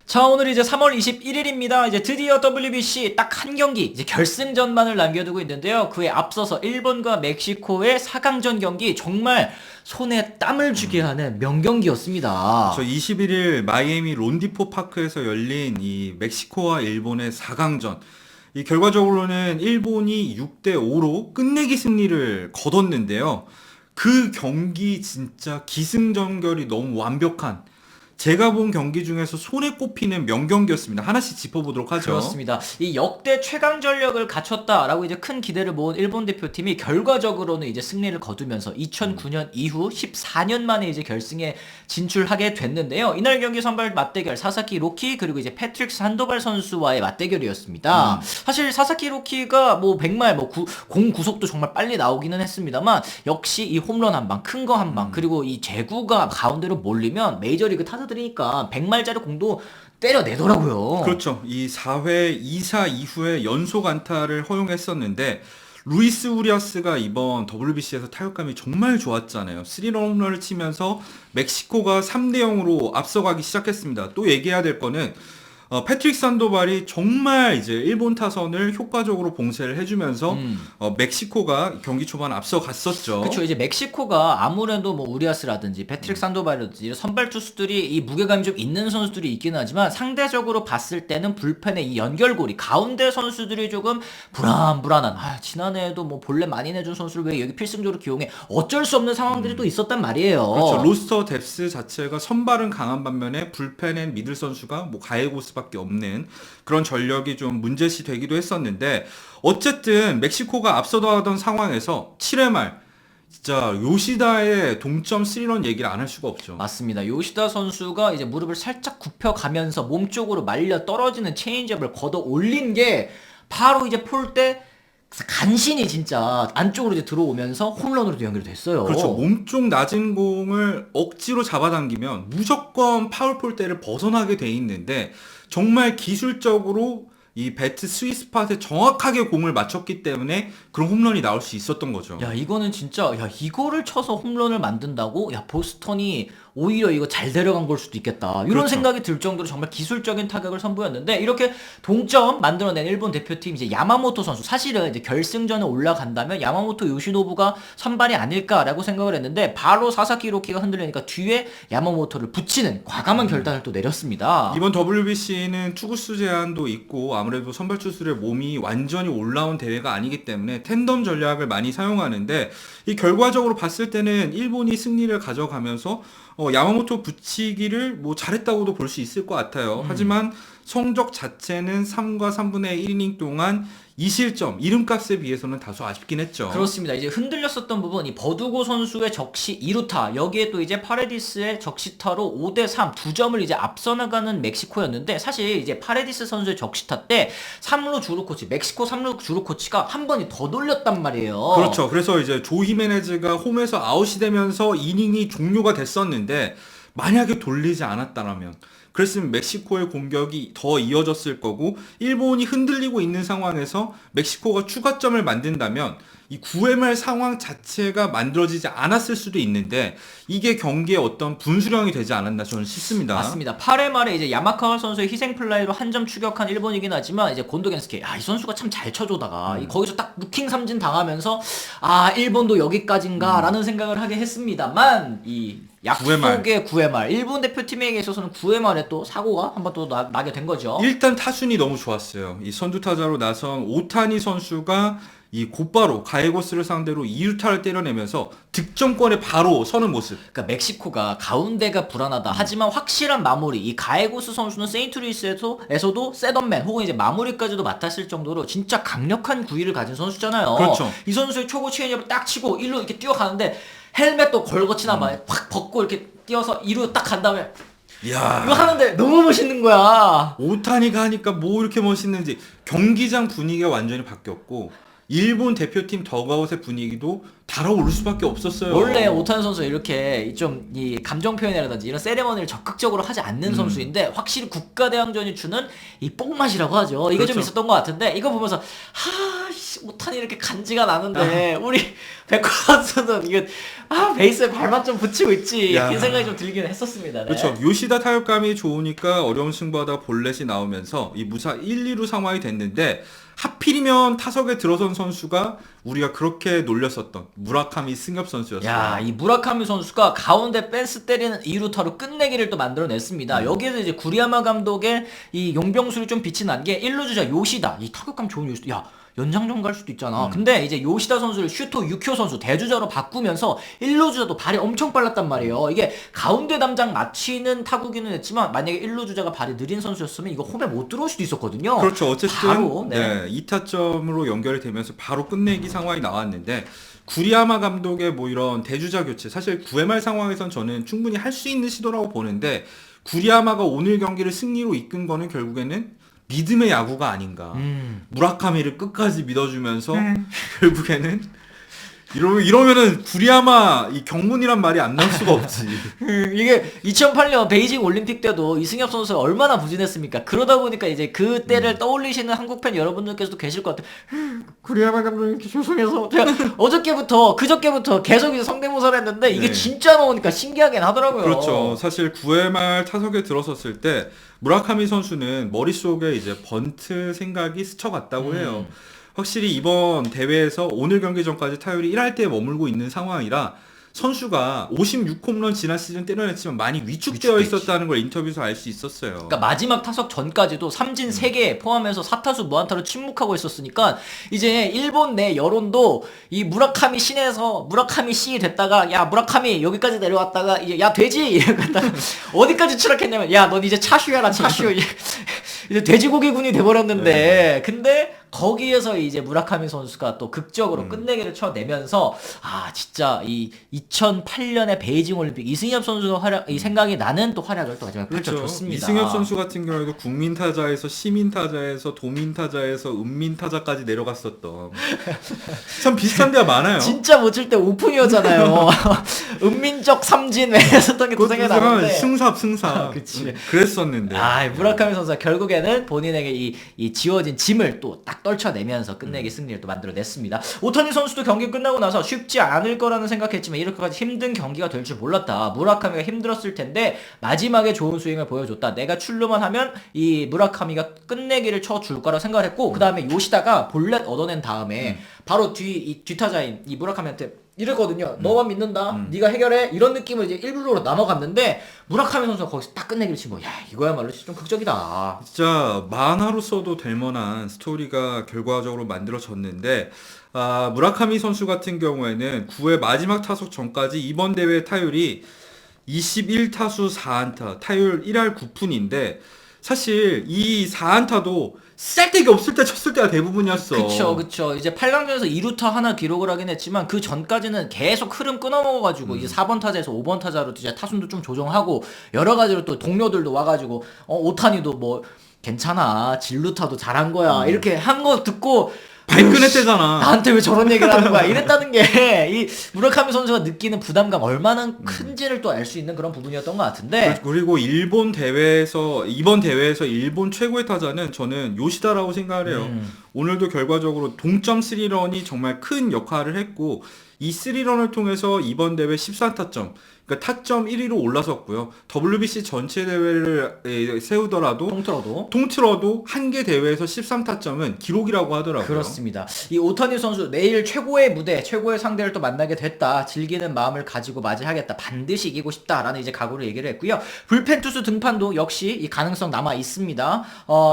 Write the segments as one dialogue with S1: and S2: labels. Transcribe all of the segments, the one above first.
S1: 자, 오늘 이제 3월 21일입니다. 이제 드디어 WBC 딱 한 경기, 이제 결승전만을 남겨두고 있는데요. 그에 앞서서 일본과 멕시코의 4강전 경기, 정말 손에 땀을 주게 하는 명경기였습니다.
S2: 저 21일 마이애미 론디포 파크에서 열린 이 멕시코와 일본의 4강전. 이 결과적으로는 일본이 6대5로 끝내기 승리를 거뒀는데요. 그 경기 진짜 기승전결이 너무 완벽한, 제가 본 경기 중에서 손에 꼽히는 명경기였습니다. 하나씩 짚어보도록 하죠.
S1: 그렇습니다. 이 역대 최강 전력을 갖췄다라고 이제 큰 기대를 모은 일본 대표팀이 결과적으로는 이제 승리를 거두면서 2009년 이후 14년 만에 이제 결승에 진출하게 됐는데요. 이날 경기 선발 맞대결 사사키 로키 그리고 이제 패트릭 산도발 선수와의 맞대결이었습니다. 사실 사사키 로키가 뭐 100마일 공 구속도 정말 빨리 나오기는 했습니다만 역시 이 홈런 한 방, 큰 거 한 방, 그리고 이 제구가 가운데로 몰리면 메이저리그 타자들이니까 100마일짜리 공도 때려내더라고요.
S2: 그렇죠. 이 4회 2사 이후에 연속 안타를 허용했었는데 루이스 우리아스가 이번 WBC에서 타격감이 정말 좋았잖아요. 3런 홈런을 치면서 멕시코가 3대 0으로 앞서가기 시작했습니다. 또 얘기해야 될 거는 패트릭 산도발이 정말 이제 일본 타선을 효과적으로 봉쇄를 해주면서 멕시코가 경기 초반 앞서갔었죠.
S1: 그렇죠. 이제 멕시코가 아무래도 뭐 우리아스라든지 패트릭 산도발이라든지 선발 투수들이 이 무게감이 좀 있는 선수들이 있기는 하지만 상대적으로 봤을 때는 불펜의 이 연결고리 가운데 선수들이 조금 불안한 지난해에도 뭐 본래 많이 내준 선수를 왜 여기 필승적으로 기용해 어쩔 수 없는 상황들이 또 있었단 말이에요.
S2: 그렇죠. 로스터 뎁스 자체가 선발은 강한 반면에 불펜엔 미들 선수가 뭐 가에고스 밖에 없는 그런 전력이 좀 문제시 되기도 했었는데 어쨌든 멕시코가 앞서가던 상황에서 7회 말 진짜 요시다의 동점 3런 얘기를 안 할 수가 없죠.
S1: 맞습니다. 요시다 선수가 이제 무릎을 살짝 굽혀가면서 몸쪽으로 말려 떨어지는 체인지업을 걷어 올린 게 바로 이제 폴대 간신히 진짜 안쪽으로 이제 들어오면서 홈런으로 연결됐어요.
S2: 그렇죠. 몸쪽 낮은 공을 억지로 잡아당기면 무조건 파울폴대를 벗어나게 돼 있는데 정말 기술적으로 이 배트 스윗 스팟에 정확하게 공을 맞췄기 때문에 그런 홈런이 나올 수 있었던 거죠.
S1: 야, 이거는 진짜 이거를 쳐서 홈런을 만든다고? 야, 보스턴이 오히려 이거 잘 데려간 걸 수도 있겠다. 이런
S2: 그렇죠.
S1: 생각이 들 정도로 정말 기술적인 타격을 선보였는데 이렇게 동점 만들어낸 일본 대표팀 이제 야마모토 선수 사실은 이제 결승전에 올라간다면 야마모토 요시노부가 선발이 아닐까라고 생각을 했는데 바로 사사키 로키가 흔들리니까 뒤에 야마모토를 붙이는 과감한 결단을 또 내렸습니다.
S2: 이번 WBC는 투구수 제한도 있고 아무래도 선발 투수의 몸이 완전히 올라온 대회가 아니기 때문에 텐덤 전략을 많이 사용하는데 이 결과적으로 봤을 때는 일본이 승리를 가져가면서 야마모토 붙이기를 뭐 잘했다고도 볼 수 있을 것 같아요. 하지만 성적 자체는 3과 3분의 1이닝 동안 2실점, 이름값에 비해서는 다소 아쉽긴 했죠.
S1: 그렇습니다. 이제 흔들렸었던 부분, 이 버두고 선수의 적시 2루타, 여기에 또 이제 파레디스의 적시타로 5대3 두 점을 이제 앞서 나가는 멕시코였는데, 사실 이제 파레디스 선수의 적시타 때 3루 주루 코치, 멕시코 3루 주루 코치가 한 번이 더 돌렸단 말이에요.
S2: 그렇죠. 그래서 이제 조 히메네즈가 홈에서 아웃이 되면서 이닝이 종료가 됐었는데, 만약에 돌리지 않았다면 그랬으면 멕시코의 공격이 더 이어졌을 거고 일본이 흔들리고 있는 상황에서 멕시코가 추가점을 만든다면 이 9회 말 상황 자체가 만들어지지 않았을 수도 있는데 이게 경기의 어떤 분수령이 되지 않았나 저는 싶습니다.
S1: 맞습니다. 8회 말에 이제 야마카와 선수의 희생 플라이로 한 점 추격한 일본이긴 하지만 이제 곤도겐스키 이 선수가 참 잘 쳐줘다가 거기서 딱 루킹 삼진 당하면서 일본도 여기까지인가라는 생각을 하게 했습니다만 이 약속의 9회 말 일본 대표팀에게 있어서는 9회 말에 또 사고가 한 번 또 나게 된 거죠.
S2: 일단 타순이 너무 좋았어요. 이 선두 타자로 나선 오타니 선수가 이 곧바로 가에고스를 상대로 2루타를 때려내면서 득점권에 바로 서는 모습.
S1: 그러니까 멕시코가 가운데가 불안하다. 하지만 확실한 마무리. 이 가에고스 선수는 세인트루이스에서도 셋업맨 혹은 이제 마무리까지도 맡았을 정도로 진짜 강력한 구위를 가진 선수잖아요.
S2: 그렇죠.
S1: 이 선수의 초구 체인지업을 딱 치고 1루 이렇게 뛰어가는데 헬멧도 걸거치나봐 확 벗고 이렇게 뛰어서 2루 딱 간 다음에
S2: 이야.
S1: 이거 하는데 너무 멋있는 거야.
S2: 오타니가 하니까 뭐 이렇게 멋있는지 경기장 분위기가 완전히 바뀌었고 일본 대표팀 더가웃의 분위기도 달아오를 수밖에 없었어요.
S1: 원래 오타니 선수 이렇게 좀 이 감정 표현이라든지 이런 세레머니를 적극적으로 하지 않는 선수인데 확실히 국가대항전이 주는 이 뽕맛이라고 하죠. 이게 좀
S2: 그렇죠.
S1: 있었던 것 같은데 이거 보면서 오타니 이렇게 간지가 나는데 우리 백호 선수는 이거 베이스에 발만 좀 붙이고 있지
S2: 야.
S1: 이 생각이 좀 들긴 했었습니다. 네.
S2: 그렇죠. 요시다 타격감이 좋으니까 어려운 승부하다 볼넷이 나오면서 이 무사 1, 2루 상황이 됐는데 하필이면 타석에 들어선 선수가 우리가 그렇게 놀렸었던 무라카미 승엽 선수였어요.
S1: 야, 이 무라카미 선수가 가운데 펜스 때리는 2루타로 끝내기를 또 만들어냈습니다. 여기에서 이제 구리야마 감독의 이 용병술이 좀 빛이 난 게 1루 주자 요시다. 이 타격감 좋은 요시다. 야, 연장전 갈 수도 있잖아. 근데 이제 요시다 선수를 슈토 6효 선수 대주자로 바꾸면서 1루 주자도 발이 엄청 빨랐단 말이에요. 이게 가운데 담장 맞히는 타구기는 했지만 만약에 1루 주자가 발이 느린 선수였으면 이거 홈에 못 들어올 수도 있었거든요.
S2: 그렇죠. 어쨌든
S1: 바로,
S2: 네. 2타점으로 연결이 되면서 바로 끝내기 상황이 나왔는데 구리야마 감독의 뭐 이런 대주자 교체 사실 9회 말 상황에선 저는 충분히 할 수 있는 시도라고 보는데 구리야마가 오늘 경기를 승리로 이끈 거는 결국에는 믿음의 야구가 아닌가. 무라카미를 끝까지 믿어주면서 결국에는 이러면은 구리야마 이 경문이란 말이 안 나올 수가 없지.
S1: 이게 2008년 베이징 올림픽 때도 이승엽 선수가 얼마나 부진했습니까? 그러다 보니까 이제 그 때를 떠올리시는 한국 팬 여러분들께서도 계실 것 같아요. 구리야마 감독님 죄송해서 제가 그저께부터 계속 이제 성대모사를 했는데 이게
S2: 네.
S1: 진짜 나오니까 신기하긴 하더라고요.
S2: 그렇죠. 사실 9회 말 타석에 들어섰을 때 무라카미 선수는 머릿속에 이제 번트 생각이 스쳐갔다고 해요. 확실히 이번 대회에서 오늘 경기 전까지 타율이 1할대에 머물고 있는 상황이라 선수가 56홈런 지난 시즌 때려냈지만 많이 위축되어
S1: 위축됐지.
S2: 있었다는 걸 인터뷰에서 알 수 있었어요.
S1: 그러니까 마지막 타석 전까지도 삼진 3개 포함해서 4타수 무안타로 침묵하고 있었으니까 이제 일본 내 여론도 이 무라카미 신에서 무라카미 신이 됐다가 야 무라카미 여기까지 내려왔다가 이제 야 돼지 이러다가 어디까지 추락했냐면 야 넌 이제 차슈야라 차슈 이제 돼지고기군이 돼버렸는데 근데 거기에서 이제 무라카미 선수가 또 극적으로 끝내기를 쳐내면서 진짜 이 2008년의 베이징 올림픽 이승엽 선수의 활약 이 생각이 나는 또 활약을 또 마지막에 펼쳐줬습니다.
S2: 이승엽 선수 같은 경우에도 국민 타자에서 시민 타자에서 도민 타자에서 은민 타자까지 내려갔었던 참 비슷한 데가 많아요.
S1: 진짜 못 칠 때 오픈이었잖아요. 은민적 삼진 했었던 게 또 생각나는데.
S2: 승삽.
S1: 그치.
S2: 그랬었는데.
S1: 무라카미 선수가 결국에는 본인에게 이 지워진 짐을 또 딱 떨쳐내면서 끝내기 승리를 또 만들어냈습니다. 오타니 선수도 경기 끝나고 나서 쉽지 않을 거라는 생각했지만 이렇게까지 힘든 경기가 될 줄 몰랐다. 무라카미가 힘들었을 텐데 마지막에 좋은 스윙을 보여줬다. 내가 출루만 하면 이 무라카미가 끝내기를 쳐줄 거라고 생각을 했고 그 다음에 요시다가 볼넷 얻어낸 다음에 바로 뒷타자인 이 무라카미한테 이랬거든요. 너만 믿는다. 네가 해결해. 이런 느낌을 이제 1루로 넘어갔는데 무라카미 선수가 거기서 딱 끝내기를 치고 야 이거야말로 진짜 좀 극적이다.
S2: 진짜 만화로 써도 될 만한 스토리가 결과적으로 만들어졌는데 무라카미 선수 같은 경우에는 9회 마지막 타석 전까지 이번 대회 타율이 21타수 4안타, 타율 1할 9푼인데 사실 이 4안타도 쓸데기 없을 때 쳤을 때가 대부분이었어.
S1: 그쵸. 이제 8강전에서 2루타 하나 기록을 하긴 했지만 그 전까지는 계속 흐름 끊어먹어가지고 이제 4번 타자에서 5번 타자로 이제 타순도 좀 조정하고 여러 가지로 또 동료들도 와가지고 오타니도 뭐 괜찮아 진루타도 잘한 거야 이렇게 한 거 듣고
S2: 발끈했대잖아.
S1: 나한테 왜 저런 얘기를 하는 거야 이랬다는 게 이 무라카미 선수가 느끼는 부담감 얼마나 큰지를 또 알 수 있는 그런 부분이었던 것 같은데
S2: 그리고 이번 대회에서 일본 최고의 타자는 저는 요시다라고 생각을 해요. 오늘도 결과적으로 동점 3런이 정말 큰 역할을 했고 이 3런을 통해서 이번 대회 14타점 그러니까 타점 1위로 올라섰고요. WBC 전체 대회를 세우더라도 통틀어도 한 개 대회에서 13타점은 기록이라고 하더라고요.
S1: 그렇습니다. 이 오타니 선수 내일 최고의 무대, 최고의 상대를 또 만나게 됐다. 즐기는 마음을 가지고 맞이하겠다. 반드시 이기고 싶다라는 이제 각오를 얘기를 했고요. 불펜 투수 등판도 역시 이 가능성 남아 있습니다.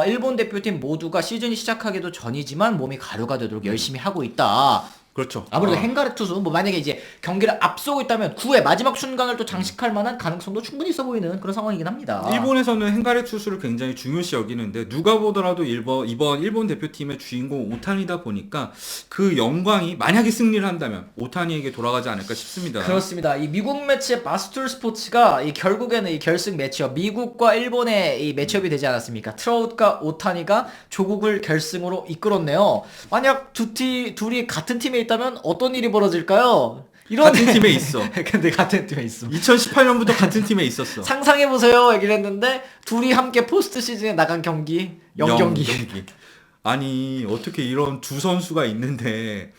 S1: 일본 대표팀 모두가 시즌이 시작하기도 전이지만 몸이 가루가 되도록 열심히 하고 있다.
S2: 그렇죠.
S1: 아무래도 헨가르 투수 만약에 이제 경기를 앞서고 있다면 9회 마지막 순간을 또 장식할 만한 가능성도 충분히 있어 보이는 그런 상황이긴 합니다.
S2: 일본에서는 헨가레 투수를 굉장히 중요시 여기는데 누가 보더라도 이번 일본 대표팀의 주인공 오타니다 보니까 그 영광이 만약에 승리를 한다면 오타니에게 돌아가지 않을까 싶습니다.
S1: 그렇습니다. 이 미국 매치의 바스툴 스포츠가 결국에는 이 결승 매치업 미국과 일본의 이 매치업이 되지 않았습니까? 트라웃과 오타니가 조국을 결승으로 이끌었네요. 만약 둘이 같은 팀에 있다면 어떤 일이 벌어질까요?
S2: 같은 팀에 있어.
S1: 근데 같은 팀에 있어.
S2: 2018년부터 같은 팀에 있었어.
S1: 상상해보세요 얘기를 했는데 둘이 함께 포스트 시즌에 나간 경기 0경기.
S2: 아니 어떻게 이런 두 선수가 있는데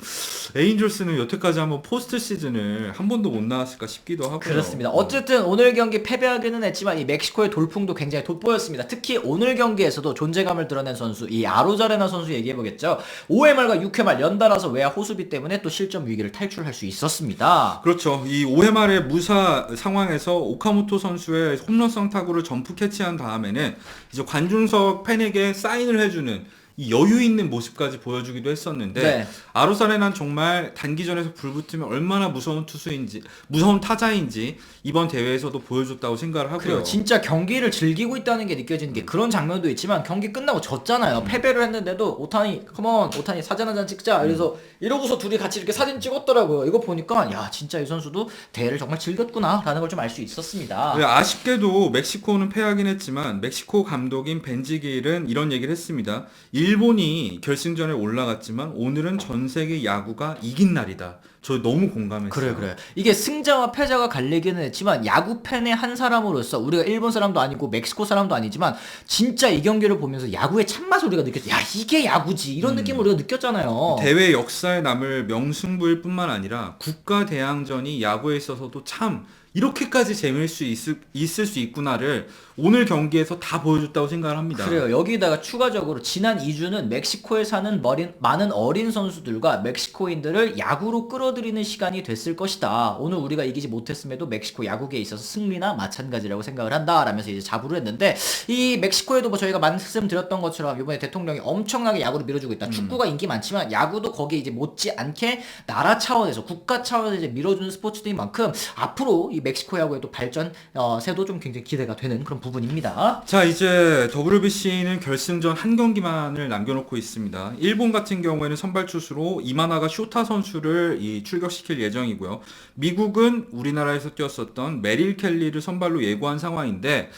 S2: 에인절스는 여태까지 한번 포스트 시즌을 한 번도 못 나왔을까 싶기도 하고요.
S1: 그렇습니다. 어쨌든 오늘 경기 패배하기는 했지만 이 멕시코의 돌풍도 굉장히 돋보였습니다. 특히 오늘 경기에서도 존재감을 드러낸 선수 이 아로자레나 선수 얘기해보겠죠. 5회말과 6회말 연달아서 외야 호수비 때문에 또 실점 위기를 탈출할 수 있었습니다.
S2: 그렇죠. 이 5회 말의 무사 상황에서 오카모토 선수의 홈런성 타구를 점프 캐치한 다음에는 이제 관중석 팬에게 사인을 해주는 이 여유 있는 모습까지 보여주기도 했었는데
S1: 네.
S2: 아로사레난 정말 단기전에서 불붙으면 얼마나 무서운 투수인지 무서운 타자인지 이번 대회에서도 보여줬다고 생각을 하고요.
S1: 그래요. 진짜 경기를 즐기고 있다는 게 느껴지는 게 그런 장면도 있지만 경기 끝나고 졌잖아요. 패배를 했는데도 오타니 컴온 오타니 사진 한장 찍자 이래서 이러고서 둘이 같이 이렇게 사진 찍었더라고요. 이거 보니까 야 진짜 이 선수도 대회를 정말 즐겼구나 라는 걸 좀 알 수 있었습니다.
S2: 네, 아쉽게도 멕시코는 패하긴 했지만 멕시코 감독인 벤지길은 이런 얘기를 했습니다. 일본이 결승전에 올라갔지만 오늘은 전 세계 야구가 이긴 날이다. 저 너무 공감했어요.
S1: 그래. 이게 승자와 패자가 갈리기는 했지만 야구 팬의 한 사람으로서 우리가 일본 사람도 아니고 멕시코 사람도 아니지만 진짜 이 경기를 보면서 야구의 참맛을 우리가 느꼈죠. 야 이게 야구지 이런 느낌을 우리가 느꼈잖아요.
S2: 대회 역사에 남을 명승부일 뿐만 아니라 국가 대항전이 야구에 있어서도 참 이렇게까지 재미있을 있을 수 있구나를 오늘 경기에서 다 보여줬다고 생각을 합니다.
S1: 그래요. 여기다가 추가적으로 지난 2주는 멕시코에 사는 많은 어린 선수들과 멕시코인들을 야구로 끌어들이는 시간이 됐을 것이다. 오늘 우리가 이기지 못했음에도 멕시코 야구계에 있어서 승리나 마찬가지라고 생각을 한다. 라면서 이제 자부를 했는데 이 멕시코에도 뭐 저희가 말씀드렸던 것처럼 이번에 대통령이 엄청나게 야구를 밀어주고 있다. 축구가 인기 많지만 야구도 거기에 이제 못지않게 나라 차원에서 국가 차원에서 이제 밀어주는 스포츠인 만큼 앞으로 이 멕시코 야구에도 발전 세도 좀 굉장히 기대가 되는 그런 부분입니다.
S2: 자, 이제 WBC는 결승전 한 경기만을 남겨놓고 있습니다. 일본 같은 경우에는 선발 투수로 이마나가 쇼타 선수를 출격시킬 예정이고요. 미국은 우리나라에서 뛰었었던 메릴 켈리를 선발로 예고한 상황인데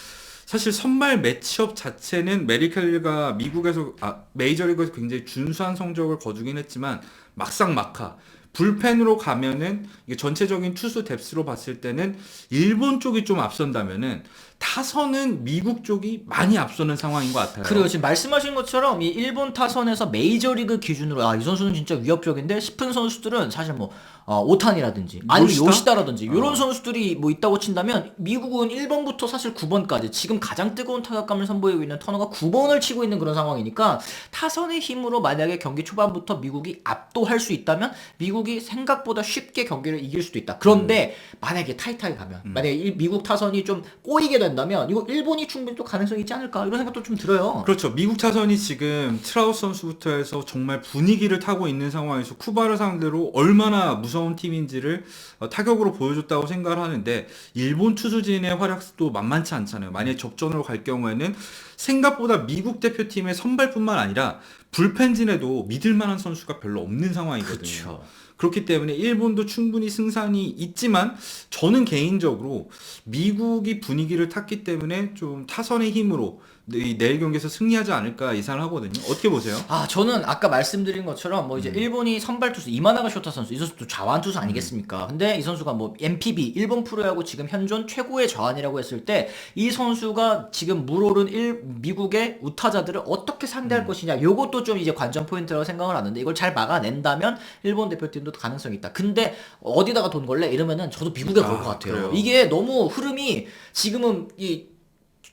S2: 사실 선발 매치업 자체는 메릴 켈리가 미국에서 메이저리그에서 굉장히 준수한 성적을 거두긴 했지만 막상 막하 불펜으로 가면은 이게 전체적인 투수 뎁스로 봤을 때는 일본 쪽이 좀 앞선다면은 타선은 미국 쪽이 많이 앞서는 상황인 것 같아요.
S1: 그리고 지금 말씀하신 것처럼 이 일본 타선에서 메이저리그 기준으로 이 선수는 진짜 위협적인데 싶은 선수들은 사실 뭐 오탄이라든지 아니면 요시다라든지 이런 선수들이 뭐 있다고 친다면 미국은 1번부터 사실 9번까지 지금 가장 뜨거운 타격감을 선보이고 있는 터너가 9번을 치고 있는 그런 상황이니까 타선의 힘으로 만약에 경기 초반부터 미국이 압도할 수 있다면 미국이 생각보다 쉽게 경기를 이길 수도 있다. 그런데 만약에 타이트하게 가면 만약에 미국 타선이 좀 꼬이게 된다면 이거 일본이 충분히 또 가능성이 있지 않을까 이런 생각도 좀 들어요.
S2: 그렇죠. 미국 타선이 지금 트라우스 선수부터 해서 정말 분위기를 타고 있는 상황에서 쿠바를 상대로 얼마나 무서운 팀인지를 타격으로 보여줬다고 생각을 하는데 일본 투수진의 활약도 만만치 않잖아요. 만약에 접전으로 갈 경우에는 생각보다 미국 대표팀의 선발뿐만 아니라 불펜진에도 믿을 만한 선수가 별로 없는 상황이거든요.
S1: 그렇죠.
S2: 그렇기 때문에 일본도 충분히 승산이 있지만 저는 개인적으로 미국이 분위기를 탔기 때문에 좀 타선의 힘으로 내일 경기에서 승리하지 않을까 예상을 하거든요. 어떻게 보세요?
S1: 저는 아까 말씀드린 것처럼 뭐 이제 일본이 선발 투수 이마나가 쇼타 선수 이 선수도 좌완 투수 아니겠습니까? 근데 이 선수가 뭐 MPB 일본 프로야구 지금 현존 최고의 좌완이라고 했을 때 이 선수가 지금 물오른 미국의 우타자들을 어떻게 상대할 것이냐 요것도 좀 이제 관전 포인트라고 생각을 하는데 이걸 잘 막아낸다면 일본 대표팀도 가능성이 있다. 근데 어디다가 돈 걸래? 이러면은 저도 미국에 걸 것 같아요.
S2: 그래요?
S1: 이게 너무 흐름이 지금은 이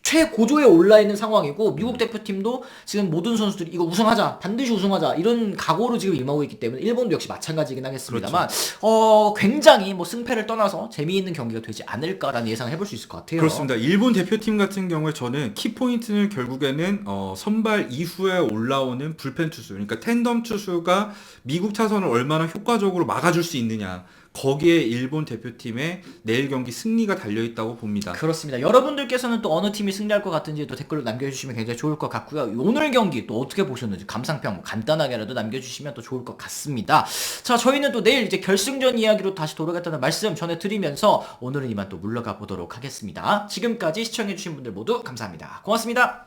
S1: 최고조에 올라 있는 상황이고 미국 대표팀도 지금 모든 선수들이 이거 우승하자 반드시 우승하자 이런 각오로 지금 임하고 있기 때문에 일본도 역시 마찬가지긴 하겠습니다만 굉장히 뭐 승패를 떠나서 재미있는 경기가 되지 않을까라는 예상을 해볼 수 있을 것 같아요.
S2: 그렇습니다. 일본 대표팀 같은 경우에 저는 키포인트는 결국에는 선발 이후에 올라오는 불펜 투수 그러니까 텐덤 투수가 미국 타선을 얼마나 효과적으로 막아줄 수 있느냐 거기에 일본 대표팀의 내일 경기 승리가 달려있다고 봅니다.
S1: 그렇습니다. 여러분들께서는 또 어느 팀이 승리할 것 같은지 또 댓글로 남겨주시면 굉장히 좋을 것 같고요. 오늘 경기 또 어떻게 보셨는지 감상평 간단하게라도 남겨주시면 또 좋을 것 같습니다. 자, 저희는 또 내일 이제 결승전 이야기로 다시 돌아가겠다는 말씀 전해드리면서 오늘은 이만 또 물러가 보도록 하겠습니다. 지금까지 시청해주신 분들 모두 감사합니다. 고맙습니다.